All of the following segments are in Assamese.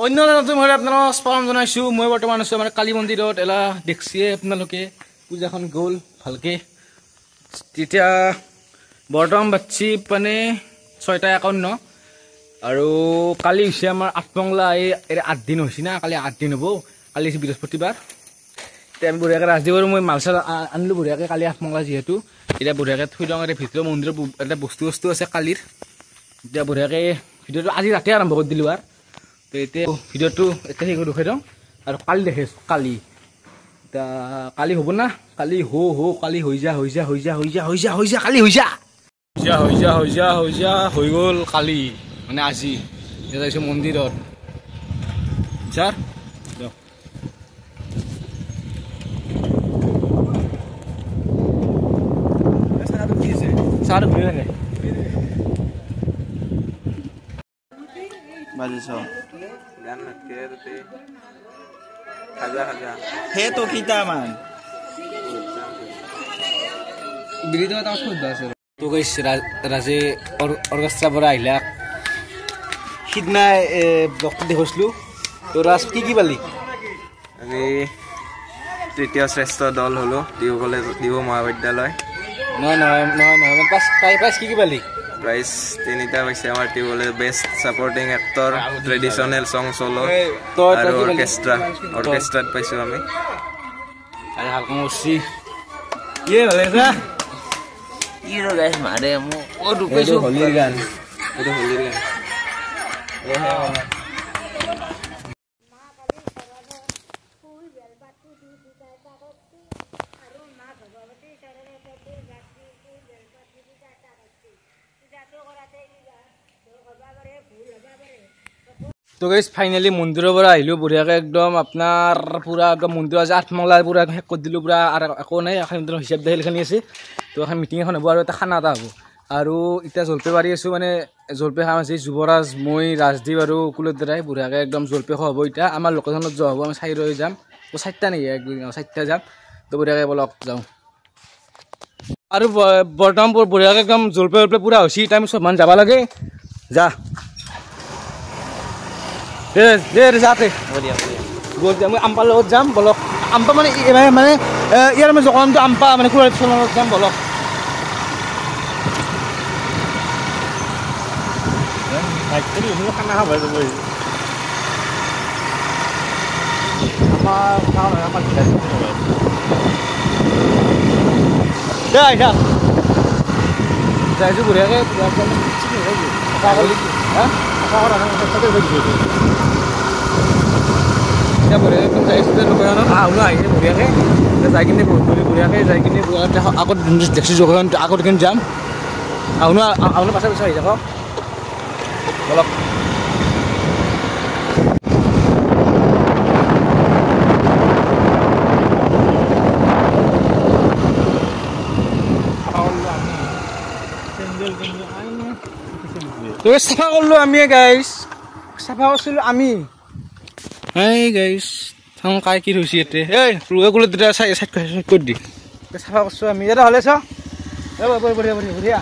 অন্য নতুন ঘৰে আপোনালোকক স্বাগতম জনাইছোঁ। মই বৰ্তমান আছোঁ আমাৰ কালী মন্দিৰত। এলা দেখিছে আপোনালোকে পূজাখন গ'ল ভালকৈ। তেতিয়া বৰ্তমান বাচ্ছি মানে 6:51 আৰু কালি হৈছে আমাৰ আঠমংলা। এই 8 দিন হৈছে না, কালি 8 দিন হ'ব। কালি হৈছে বৃহস্পতিবাৰ। এতিয়া আমি বঢ়িয়াকৈ ৰাজদেৱৰ মই মাল চাল আনিলোঁ বঢ়িয়াকৈ, কালি আঠমংলা যিহেতু। এতিয়া বঢ়িয়াকৈ থৈ দিওঁ। এই ভিতৰৰ মন্দিৰৰ এটা বস্তু আছে কালিৰ। এতিয়া বঢ়িয়াকৈ ভিডিঅ'টো আজি ৰাতি আৰম্ভ কৰি দিলোঁ আৰু তো এতিয়া ভিডিঅ'টো এতিয়া সেই দেখুৱাই দিওঁ আৰু কালি দেখিছোঁ। কালি এতিয়া কালি হ'ব না, কালি কালি হৈ যা কালি হৈ গ'ল কালি মানে আজি। এতিয়া যাইছোঁ মন্দিৰত ছাৰ চাৰ ঘূৰি থাকে বাজিছো গান নাটকে খাজা খাজা হে তো কিটামান বিৰিটো এটা শুদ্ধ আছে তো গাইছ ৰাজে অৰ্কেষ্ট্ৰাৰ পৰা আহিলা। সিদিনা ব্লগটো দেখুৱাইছিলোঁ। তো ৰাজ কি পালি? আমি তৃতীয় শ্ৰেষ্ঠ দল হ'লো ডিউ মহাবিদ্যালয়। নহয় প্ৰাইজ কি পালি? প্ৰাইজ 3টা পাইছে আমাৰ টিউ college. Best supporting actor, traditional চং চলো আৰু অৰ্কেষ্ট্ৰাত পাইছোঁ আমি। আৰু হালকা মচি কি ভালে আছে কি ৰ গাইছ মাৰে মোক ক'ত পাইছোঁ। হোলীৰ গান, এইটো হোলীৰ গান। তো গাইছ ফাইনেলি মন্দিৰৰ পৰা আহিলোঁ বঢ়িয়াকৈ একদম আপোনাৰ পূৰা একদম মন্দিৰ আছে আঠমংলা পূৰা শেষ কৰি দিলোঁ পূৰা। আৰু একো নাই, এখন হিচাপ দাখিলখানি আছে। তো এখন মিটিং এখন হ'ব আৰু এটা খানা এটা হ'ব। আৰু এতিয়া জলপাই পাৰি আছোঁ, মানে জলপাই খাম আছে যুৱৰাজ, মই, ৰাজদীপ আৰু কুলৰ দ্বাৰাই বঢ়িয়াকৈ একদম জলপাই খোৱা হ'ব। এতিয়া আমাৰ লোকেশ্যনত যোৱা হ'ব, আমি 4 যাম। তো 4টা নেকি 4টা যাম। তো বঢ়িয়াকৈ বলক যাওঁ। আৰু বৰ্তমান বঢ়িয়াকৈ একদম জলপাই পূৰা হৈছে। এতিয়া আমি চব মানুহ যাব লাগে। যা যাতে মই আম্পাৰ লগত যাম বলক। আম্পা মানে ইয়াৰ মানে জগন্নাথ আম্পা মানে লগত যাম বলক। খানা খাব যাইছোঁ বঢ়িয়াকৈ এতিয়া বঢ়িয়াকৈ একদম যাইছোঁ লোকেশ্যনত আহোঁ আহিছে বঢ়িয়াকৈ যাই কিনে বঢ়িয়াকৈ যাই কিনে আগত দেখছোঁ লোকেশ্যন আগত কিন্তু যাম আহোঁ পাছে আহি থাকক অলপ। চাফা কৰিলোঁ আমি গাইছ, চাফা কৰিছিলোঁ আমি। এই গাইছ চাওঁ কাই কি হৈছে ইয়াতে। এই ৰুৱে তেতিয়া চাইড কৰি দি চাফা কৰিছোঁ আমি। ইয়াতে হ'লে চাওঁ বঢ়িয়া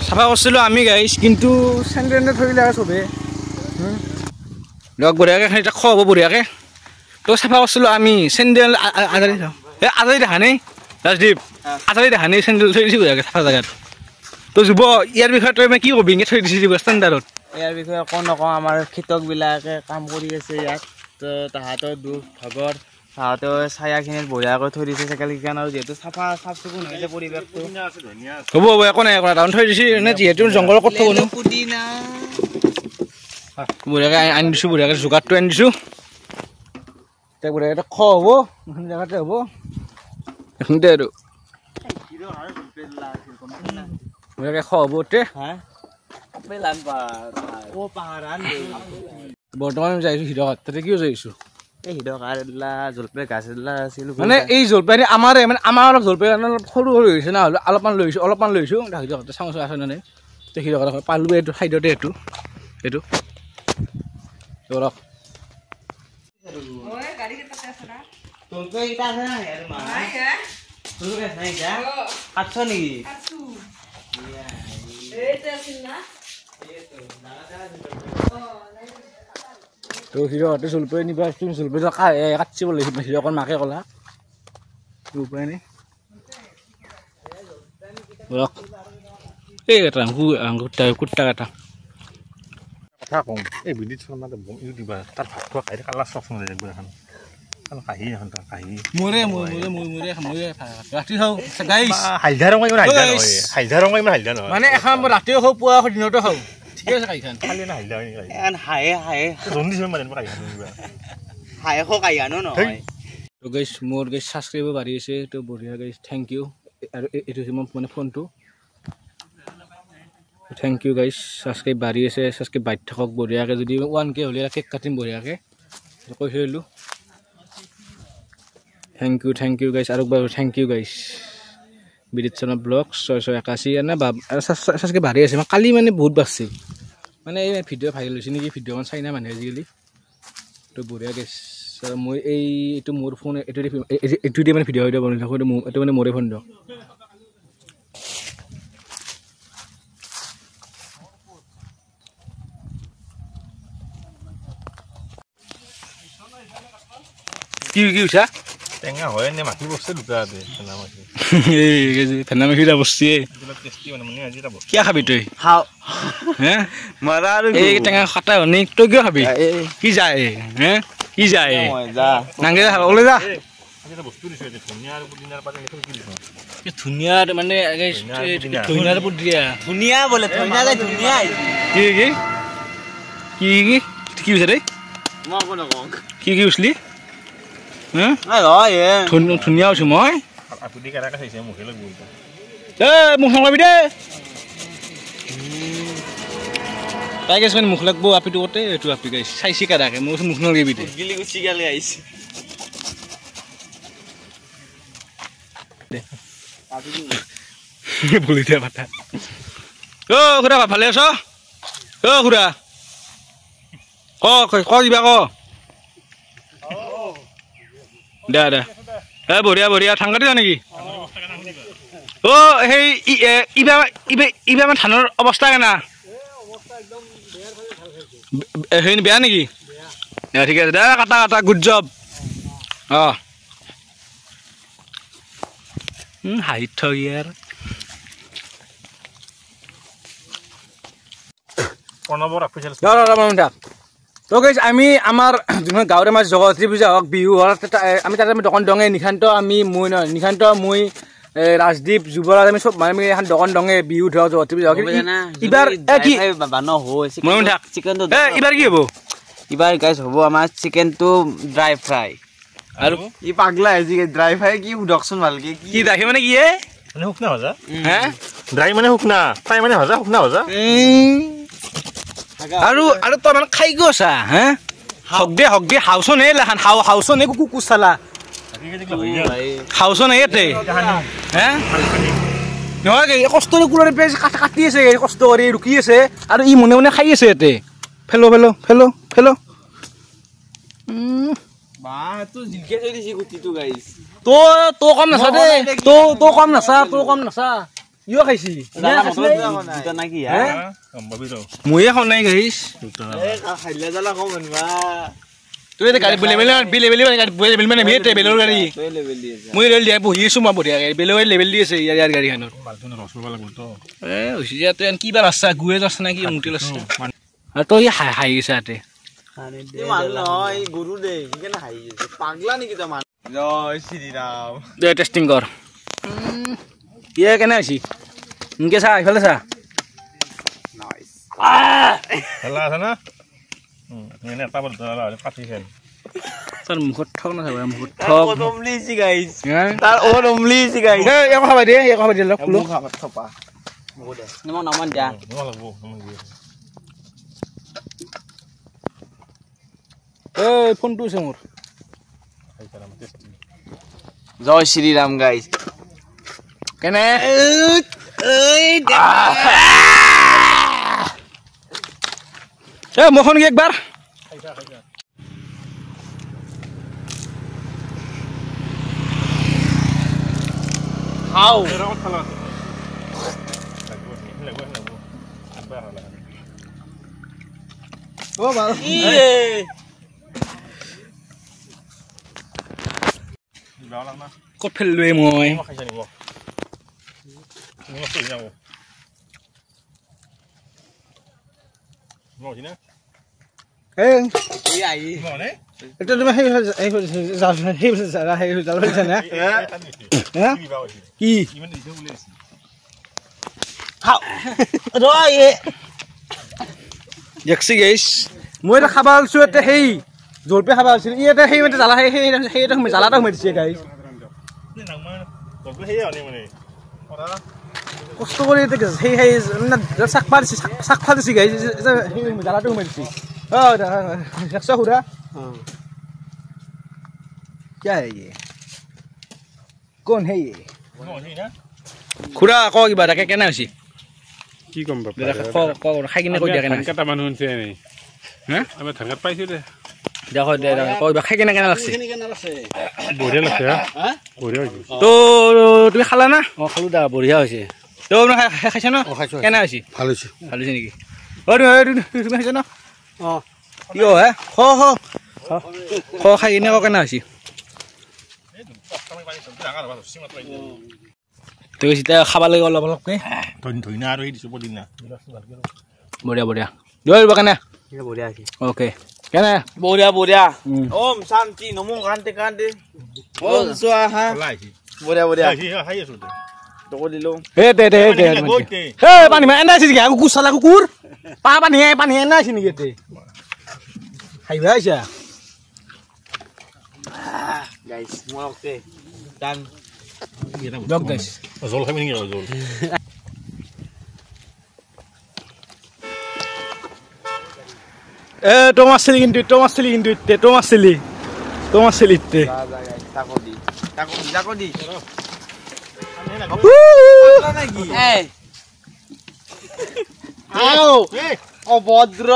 চাফা কৰিছিলোঁ আমি গাইছ। কিন্তু চেণ্ডেল থৈ দিলে চবে লগ বঢ়িয়াকৈ এতিয়া খোৱা হ'ব বঢ়িয়াকৈ। তো চাফা কৰিছিলোঁ আমি। চেণ্ডেল আজাৰি চাওঁ আজাৰি দেখা নাই ৰাজদীপ, আজাৰি দেখা নাই চেণ্ডেল থৈ দিছোঁ বঢ়িয়াকৈ চাফা জেগাত। তো যুৱ ইয়াৰ বিষয়ে তই কি ক'বি? ইংগে থৈ দিছে ষ্টেণ্ডাৰ্ডত। ইয়াৰ বিষয়ে একো নকওঁ। আমাৰ খেতিয়কবিলাকে কাম কৰি আছে ইয়াত। তো তাহাঁতৰ দুখ ভাগৰ, তাহাঁতেও ছায়াখিনিত বঢ়িয়াকৈ থৈ দিছে চাইকেলকেইখন। আৰু যিহেতু চাফ চিকুণ হৈছে পৰিৱেশটো হ'ব একো নাই টাউন থৈ দিছে এনে যিহেতু জংঘলৰ ক'ত থ'ব বঢ়িয়াকৈ আনি দিছোঁ। বঢ়িয়াকৈ যোগাৰটো আনি দিছোঁ। এতিয়া বঢ়িয়াকৈ খোৱা হ'ব এইখন জেগাতে হ'ব এইখিনিতে আৰু বঢ়িয়াকৈ খোৱা হ'ব। বৰ্তমান আমি যাইছোঁ হীৰকত। তাতে কিয় যাইছোঁ? এই হিৰকাৰলা জলপাই গাছ এডাল আছিল মানে এই জলপাই আমাৰে মানে আমাৰ অলপ জলপাই অলপ সৰু হৈছে না, অলপমান লৈছোঁ হীৰকতে চাওঁ আছে নে নাই। তো হীৰকত পালোঁ এইটো চাইডতে এইটো অলপ তো হিৰোহঁতে জলপাই নিবা তুমি জলপাইটো কাটছি বোলে হিৰো অকণ মাকে ক'লা উপায় নাই ৰখ এই এটা কুত্তা এটা কথা কম এই বিদিত শৰ্মাতে ইউ দিবা তাৰ ভাত খোৱা খাই কালা চক চক যায় এখন কাহি এখন তাৰ কাহি মোৰে ৰাতি খাওঁ গাইছ হালধা ৰঙৰ ইমান হালধা নহয় হালধা ৰঙৰ ইমান হালধা নহয় মানে এখন ৰাতিও খাওঁ পুৱা দিনতো খাওঁ ঠিকে আছে কাহিখান খালি না হালধা এন হায়ে জন্দিছ মানে কাহি দিবা হায়ে খো কাহি আনো নহয় তো গাইছ মোৰ গাইছ ছাবস্ক্ৰাইব বাঢ়ি আছে তো বঢ়িয়া গাইছ থেংক ইউ আৰু এইটো মই মানে ফোনটো থেংক ইউ গাইছ ছাবস্ক্ৰাইব বাঢ়ি আছে ছাবস্ক্ৰাইব বাঢ়ি থাকক বঢ়িয়াকৈ যদি 1K হ'লে কেক কাটিম বঢ়িয়াকৈ কৈ থৈলোঁ থেংক ইউ গাইছ আৰু একবাৰ থেংক ইউ গাইছ বিদিত শৰ্মা ব্লগ 681 এনে ছাবস্ক্ৰাইব বাঢ়ি আছে কালি মানে বহুত বাঢ়ছিল মানে এই ভিডিঅ' ভাইৰেল হৈছে নেকি ভিডিঅ'খন চাই না মানুহে আজিকালি তো বঢ়িয়া গাইছ মই এইটো মোৰ ফোন এইটো দিয়ে মানে ভিডিঅ' বনাই থাকোঁ এইটো মানে মোৰে ফোন দিয়ক কি কৈছা টেঙা হয় নে মাখি বস্তু দুটা আছে ফেনা মাখি ফেনা মাখিটা বস্তুৱে টেষ্টি মানে আজি এটা বস্তু কিয় খাবি তই খাও হে মাৰা আৰু এই টেঙা খাটা হনি তই কিয় খাবি কি যায় হে কি যায় যা নাংগে ওলাই যা আজি এটা বস্তু দিছে ধনিয়া আৰু পুদিনাৰ পাতে কি দিছ ধুনীয়া মানে ধুনীয়াৰ পুদিয়া ধুনীয়া বোলে ধুনীয়া কি কি কি কি কি হৈছে দেই মই আকৌ নকওঁ কি উচলি হে হয় ধুনীয়া আছো মই আপুনি কেনেকৈ চাইছে মুখে লাগিব মোক নকবি দে তাই গৈছে মানে মুখ লাগব আপিটো কতে এইটো আপি গাইছে চাইছি কাদাকে মই মুখ নলগিবি দে গিলি গুচি গালি আহিছে বলি দিয়া পাতা খুৰা ভালে আছ খুৰা ক দিবা ক দে বঢ়িয়া ঠাণ্ডাতে যা নেকি সেই ইবাৰ আমাৰ ধানৰ অৱস্থা কেনা সেই বেয়া নেকি ঠিক আছে দে কাটা গুড জব হাঁহিত থৈ ইয়াৰ তো গাইছ আমি আমাৰ যোনখন গাঁৱৰে আমাৰ জগতী পূজা হওক বিহু হওক আমি তাতে আমি দোকান দঙে নিশান্ত মই ৰাজদীপ যুৱৰাজ আমি চব আমি এখন দোকান দঙে বিহু ধৰক জগতী পূজা হওক এইবাৰ কি এইবাৰ কি হ'ব এইবাৰ গাইছ হ'ব আমাৰ চিকেনটো ড্ৰাই ফ্ৰাই আৰু ই পাগলা আজি ড্ৰাই ফ্ৰাই কি সুধকচোন ভালকে কি ৰাখি মানে কি মানে শুকনা ভজা হে ড্ৰাই মানে শুকনা ফ্ৰাই মানে ভজা শুকনা ভজা আৰু তই মানে খাই গৈছা হে হক দে হাউচন হে লাখান হাউচন হে কুকু চালা হাউচন হে ইয়াতে হে নহয় কষ্ট কুলৰে পেজ কাটি আছে কষ্ট কৰি ৰুকি আছে আৰু ই মনে খাই আছে ইয়াতে ফেলো তো কম নাচা দে তো কম নাচা ইও খাইছি ময়ে খাওঁ নাই গাইছ তুই গাড়ী বেলেবেলি মানে বেলৰ গাড়ী মই ৰেল দিয়া বহি আছো মই বঢ়িয়া গাড়ী বেলেগ লেবেল দি আছে ইয়াৰ গাড়ীখনত হৈছে তই কিবা নাচা গুৱে নাচা নে কি মুটিল আছে আৰু তই হাঁহি গৈছে ইয়াতে দে টেষ্টিং কৰ ইয়ে কেনে হৈছে ইনকে চা ইফালে চা খেলা আছে না এটা কাটি খেল তোৰ মুখত ঠক নাথাকে মুখত ঠক একো খাবা দিয়ে নামান দিয়া ফোনটো আছে মোৰ জয় শ্ৰীৰাম গাইজ কেনে মখন কি একবাৰ বেয়া লাগা না ক'ত ফেলিলোৱে মই নিমখ খাইছা নিমখ নিমখ খাই যাও নিমখ না এই ই আহি নিমখ নে এটা তুমি সেই জাল ফেলিছা না হা কি বাও কি কি ইমান দিছে বুলি আছে খাও দেখছি গাইছ মই এটা খাবা আলছো এটা সেই জলপে খাবা আছিল ই এটা সেই মানে জ্বালা সেই এটা জ্বালাটা সোমাই দিছে গাইছ নামা গল্প হেয়া আনি মানে ওরা কষ্ট কৰি এটা সেই চাক মাৰিছে চাক ফাদিছে গাইছ সেই জ্বালাটো সোমাই দিছে দেখছ খুৰা क्या है ये कौन है ये খুৰা ক কিবা তাকে কেনে হৈছে কি কম বাপ খাই কিনে কৈ দিয়া কেনে ধানকাটা মানুহ আছে নেই হা আমি ধানকাট পাইছো দে দেখো দে কৈ খাই কিনে কেনে লাগছে বঢ়িয়া লাগছে বঢ়িয়া হৈছে তো তুমি খালা না অ খালো দা বঢ়িয়া হৈছে তো খাইছা ন কেনে হৈছে ভাল হৈছে ভাল হৈছে নেকি তুমি খাইছা ন অ কি হে খাই কিনে কেনে হৈছে তো এতিয়া খাব লাগিব অলপ অলপকৈ ধইনা আৰু এই দিছো পদিনা বঢ়িয়া বঢ়িয়া লৈ কেনে বঢ়িয়া হৈছে অ'কে কেনে বঢ়িয়া বঢ়িয়া ওম শান্তি নমো কান্তে কান্তে ওম স্বাহা লাইছি বঢ়িয়া বঢ়িয়া হাই আছো দে তোক দিলো হে পানী মাৰি এনে আছে নেকি কুকুৰ চালা কুকুৰ পানী এনে আছে নেকি ইয়াতে খাইবা আহিছা গাইস মৰকতে ডান দক গাইছ জল খাবি নেকি জল তোমার ছেলে কিন্তু তাকো দি আও অভদ্র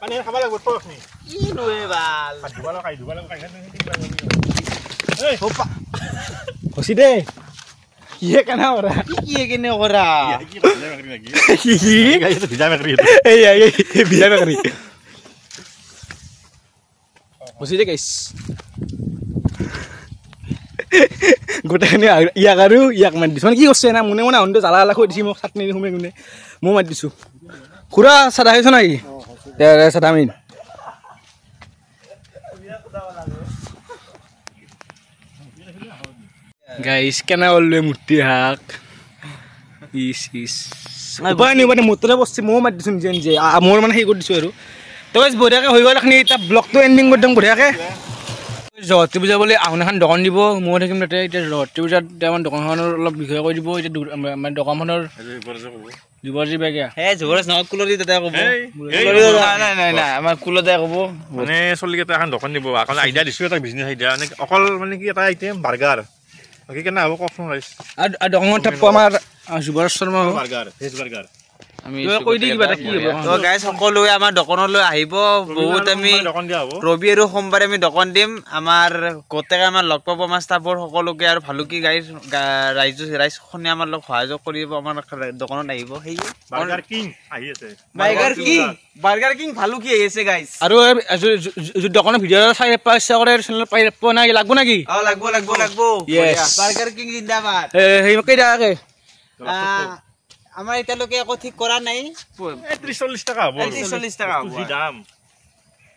পানী খাবা লাগিব তো আপনি কি নুয়ে বাল দুবালা খাই এই হোপা হসি দে ইয়ে কেনা ওরা কি কেনে করা ভিজা মেকৰি এই বিয়া বেকাৰি হসি দে গাইস গোটাখানি ইয়াক আৰু ইয়াক মাৰি দিছো মানে কি কৰিছে না মনে মনে হন্দ জ্বালা কৈ দিছি মোক চাটনি সোমাই কোনে মই মাৰি দিছো খুৰা চাদা খাইছ নাকি চাদা মিন গাইস কেনে ওললে মূৰ্তি হাক ইস উপায় নাই মানে মোতৰে বস্তি মই মাৰি দিছো নিজে নিজে মোৰ মানে সেই কৰি দিছো আৰু তো গাইস বঢ়িয়াকে হৈ গ'ল এখনি এতিয়া ব্লগটো এণ্ডিং কৰি দিম বঢ়িয়াকে জয়তী পূজা বুলি আহোন এখন দোকান দিব মই থাকিম তাতে এতিয়া জয়তী পূজাত আমাৰ দোকানখনৰ অলপ বিষয়ে কৈ দিব এতিয়া আমাৰ দোকানখনৰ যুৱজী বেগা হে জোৰস ন কুলৰি দাদা কব নাই আমাৰ কুলদাই কব মানে চলিকেইটা এখন দোকান দিব অকল আইডিয়া দিছো এটা বিজনেছ আইডিয়া মানে অকল মানে কি এটা আইটেম বাৰ্গাৰ বাকী কেনে হ'ব কওকচোন ৰাইজ আৰু দোকানত থাকব আমাৰ যুৱৰাজ শৰ্মা বাৰ্গাৰ ভেজ বাৰ্গাৰ আমি কৈ দি কিবা এটা কি হ'ব তো গাইস সকলোৱে আমাৰ দোকানলৈ আহিব বহুত আমি দোকান দিয়া হ'ব ৰবি আৰু সোমবাৰে আমি দোকান দিম আমাৰ গোটেই আমাৰ লগ পাব আমাৰ ষ্টাফৰ সকলোকে আৰু ভালুকি ৰাইজখনে আমাৰ লগ সহযোগ কৰিব আমাৰ দোকানত আহিব সেই বাৰ্গাৰ কিং আহি আছে বাৰ্গাৰ কিং ভালুকি আহি আছে গাইস আৰু দোকানৰ ভিডিঅ' চাই ইচ্ছা কৰে চেনেল পাই পোৱা নাই লাগব নেকি লাগব Yes. বাৰ্গাৰ কিং জিন্দাবাদ সেই কেইটাকে আমাৰ এতিয়ালৈকে একো ঠিক কৰা নাই 30-40 টকা হ'ব 30-40 টকা হ'ব যি দাম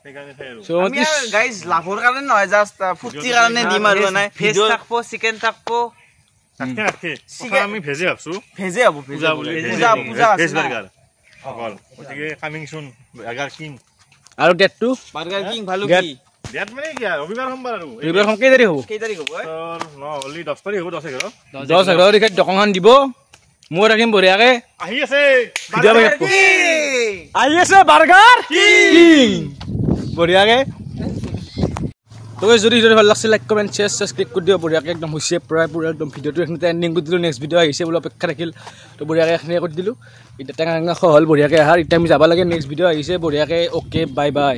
সেইকাৰণে আৰু আমি গাইস লাভৰ কাৰণে নহয় জাস্ট ফুৰ্তিৰ কাৰণে দিম আৰু নাই ভেজ থাকব চিকেন থাকব ৰাখে আমি ভেজে ভাবছো ভেজে হ'ব পূজা বুলি পূজা ভেজ বাৰ্গাৰ অকল গতিকে কামিং চুন বাৰ্গাৰ কিং আৰু ডেটটো বাৰ্গাৰ কিং ভালুকি ডেট মানে কি ৰবিবাৰ সোমবাৰ আৰু ৰবিবাৰ কেই তাৰিখ হ'ব কেই তাৰিখ হ'ব অলি 10 তাৰিখ হ'ব 10 10 তাৰিখে দোকানখন দিব মই ৰাখিম বঢ়িয়াকে আহি আছে আহি আছে বাৰ্গাৰ কিং বঢ়িয়াকে তো যদি ভাল লাগছে লাইক কমেণ্ট শ্বেয়াৰ ছাবস্ক্ৰাইব কৰি দিও বঢ়িয়াকে একদম হৈছে প্ৰায় পুৰা একদম ভিডিঅ'টো এইখিনিতে এণ্ডিং কৰি দিলোঁ নেক্সট ভিডিঅ' আহিছে বোলো অপেক্ষা থাকিল তো বঢ়িয়াকে এইখিনি কৰি দিলোঁ এতিয়া টেঙা টেঙা হ'ল বঢ়িয়াকে আহাৰ এতিয়া আমি যাব লাগে নেক্সট ভিডিঅ' আহিছে বঢ়িয়াকে অ'কে বাই বাই